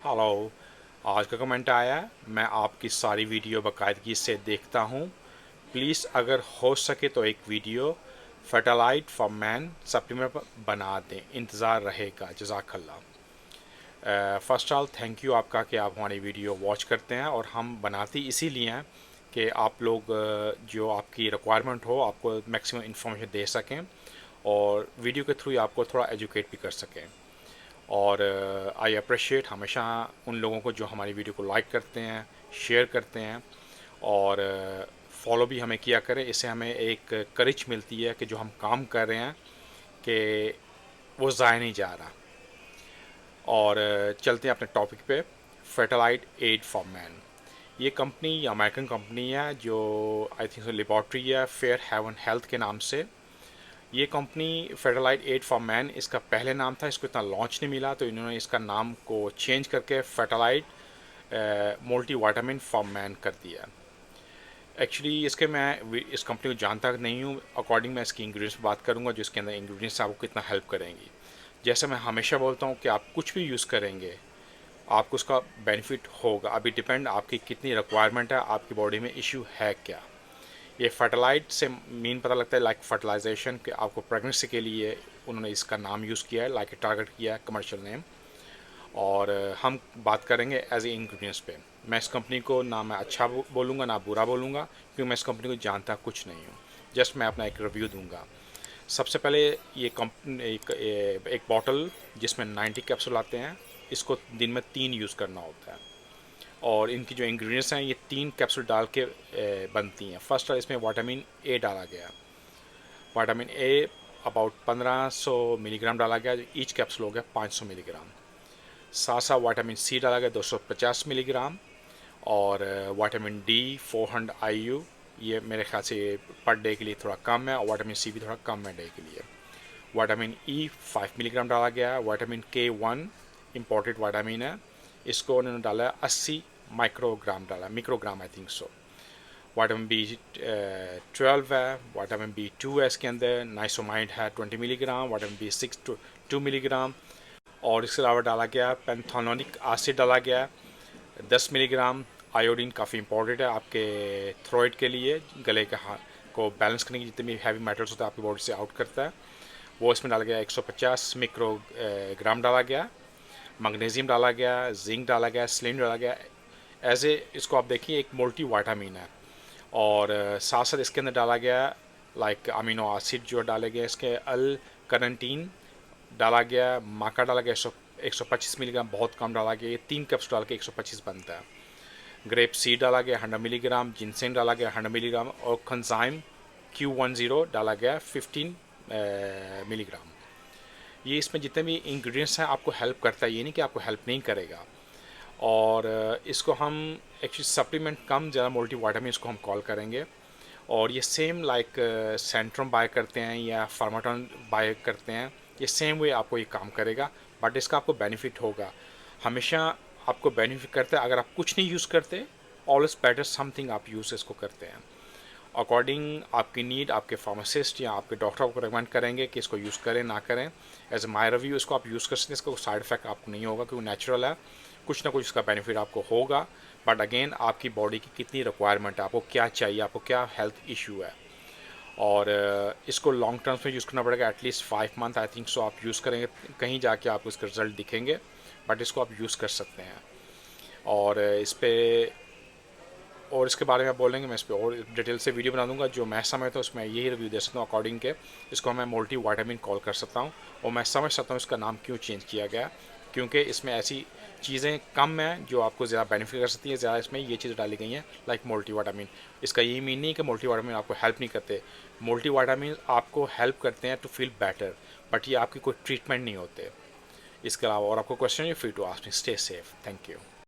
Hello. आज का comment आया है, मैं आपकी सारी वीडियो बाकायदगी से देखता हूँ। प्लीज़ अगर हो सके तो एक वीडियो फर्टिलाइड फॉर मैन सप्लीमेंट बना दें, इंतज़ार रहेगा। जज़ाकल्लाह। फ़र्स्ट ऑल थैंक यू आपका कि आप हमारी वीडियो वॉच करते हैं, और हम बनाते इसीलिए हैं कि आप लोग जो आपकी रिक्वायरमेंट हो आपको मैक्सिमम इन्फॉर्मेशन दे सकें, और वीडियो के थ्रू आपको थोड़ा एजुकेट भी कर सकें। और आई अप्रिशिएट हमेशा उन लोगों को जो हमारी वीडियो को लाइक करते हैं, शेयर करते हैं, और फॉलो भी हमें किया करें। इससे हमें एक करेज मिलती है कि जो हम काम कर रहे हैं कि वो ज़ाया नहीं जा रहा। और चलते हैं अपने टॉपिक पे। फर्टिलाइड एड फॉर मैन, ये कंपनी अमेरिकन कंपनी है जो आई थिंक लेबॉर्ट्री है, फेयर हेवन हेल्थ के नाम से। ये कंपनी फेर्टिलाइड एड फॉर मैन, इसका पहले नाम था, इसको इतना लॉन्च नहीं मिला तो इन्होंने इसका नाम को चेंज करके फेर्टिलाइड मल्टीविटामिन फॉर मैन कर दिया। एक्चुअली इसके मैं इस कंपनी को जानता नहीं हूँ। अकॉर्डिंग मैं इसकी इंग्रेडिएंट्स बात करूँगा, जो इसके अंदर इंग्रेडिएंट्स आपको कितना हेल्प करेंगी। जैसे मैं हमेशा बोलता हूँ कि आप कुछ भी यूज़ करेंगे आपको उसका बेनिफिट होगा। अभी डिपेंड आपकी कितनी रिक्वायरमेंट है, आपकी बॉडी में इशू है क्या। ये फर्टिलाइड से मीन पता लगता है लाइक फर्टिलाइजेशन, कि आपको प्रेगनेंसी के लिए उन्होंने इसका नाम यूज़ किया है, लाइक टारगेट किया है कमर्शियल नेम। और हम बात करेंगे एज ए इंग्रेडिएंट्स पे। मैं इस कंपनी को ना मैं अच्छा बोलूँगा ना बुरा बोलूँगा, क्योंकि मैं इस कंपनी को जानता कुछ नहीं हूँ। जस्ट मैं अपना एक रिव्यू दूंगा। सबसे पहले ये कंपनी एक बॉटल जिसमें 90 कैप्सूल आते हैं, इसको दिन में 3 यूज़ करना होता है। और इनकी जो इंग्रेडिएंट्स हैं ये 3 कैप्सूल डाल के बनती हैं। फर्स्ट इसमें विटामिन ए डाला गया। विटामिन ए अबाउट 1500 मिलीग्राम डाला गया, ईच कैप्सूल हो गया 500 मिलीग्राम। साथ साथ विटामिन सी डाला गया 250 मिलीग्राम, और विटामिन डी 400 IU। ये मेरे ख्याल से पर डे के लिए थोड़ा कम है, और विटामिन सी भी थोड़ा कम है डे के लिए। विटामिन ई 5 मिलीग्राम डाला गया। विटामिन K1 इम्पोर्टेड विटामिन है, इसको उन्होंने डाला 80 माइक्रोग्राम डाला, मिक्रोग्राम I think so. Vitamin B12 है, विटामिन B2 है इसके अंदर, नाइसोमाइड है 20 मिलीग्राम, विटामिन B6 2 मिलीग्राम। और इसके अलावा डाला गया पैंथेनोलिक एसिड डाला गया 10 मिलीग्राम। आयोडीन काफ़ी इंपॉर्टेंट है आपके थ्रोट के लिए, गले के को बैलेंस करने की जितने भी हैवी मेटल्स होते हैं आपकी बॉडी से आउट करता है, वो इसमें डाला गया। 150 मिक्रोग्राम डाला गया। मैग्नीशियम डाला गया, जिंक डाला गया, सेलेनियम डाला गया। एज ए इसको आप देखिए एक मल्टी विटामिन है। और साथ साथ इसके अंदर डाला गया लाइक अमीनो एसिड जो डाले गए, इसके अल कार्निटीन डाला गया, माका डाला गया 125 मिलीग्राम, बहुत कम डाला गया। ये 3 कप्स डाल के 125 बनता है। ग्रेप सीड डाला गया 100 मिलीग्राम, जिनसेंग डाला गया 100 मिलीग्राम, और खंजाइम Q10 डाला गया 15 मिलीग्राम। ये इसमें जितने भी इंग्रेडिएंट्स हैं आपको हेल्प करता है, ये नहीं कि आपको हेल्प नहीं करेगा। और इसको हम एक्चुअली सप्लीमेंट कम ज़्यादा मल्टी विटामिन इसको हम कॉल करेंगे। और ये सेम लाइक सेंट्रम बाय करते हैं या फार्माटॉन बाय करते हैं, ये सेम वे आपको ये काम करेगा, बट इसका आपको बेनिफिट होगा। हमेशा आपको बेनिफिट करता है अगर आप कुछ नहीं यूज़ करते, ऑलवेज बेटर समथिंग आप यूज़ इसको करते हैं। अकॉर्डिंग आपकी नीड आपके फार्मासिस्ट या आपके डॉक्टर आपको रिकमेंड करेंगे कि इसको यूज़ करें ना करें। एज ए माई रिव्यू इसको आप यूज़ कर सकते हैं, इसका साइड इफेक्ट आपको नहीं होगा क्योंकि नेचुरल है। कुछ ना कुछ इसका बेनिफिट आपको होगा, बट अगेन आपकी बॉडी की कितनी रिक्वायरमेंट है, आपको क्या चाहिए, आपको क्या हेल्थ इशू है। और इसको लॉन्ग टर्म में यूज़ करना पड़ेगा, at least 5 month I think so आप यूज़ करेंगे, कहीं जाके आपको इसके रिजल्ट दिखेंगे, बट इसको आप यूज़ कर सकते हैं। और इस पर और इसके बारे में बोलेंगे, मैं इस पर और डिटेल से वीडियो बना दूंगा। जो मैं समझता हूँ उसमें यही रिव्यू दे सकता हूँ अकॉर्डिंग के इसको मैं मल्टी विटामिन कॉल कर सकता हूँ। और मैं समझ सकता हूँ इसका नाम क्यों चेंज किया गया, क्योंकि इसमें ऐसी चीज़ें कम हैं जो आपको ज़्यादा बेनिफिट कर सकती है, ज़्यादा इसमें ये चीज़ें डाली गई हैं लाइक मल्टी विटामिन। इसका यही मीन नहीं कि मल्टी विटामिन आपको हेल्प नहीं करते, मल्टी विटामिन आपको हेल्प करते हैं टू फील बेटर, बट ये आपकी कोई ट्रीटमेंट नहीं होते। इसके अलावा और आपको क्वेश्चन है, free to ask me. Stay safe. Thank you.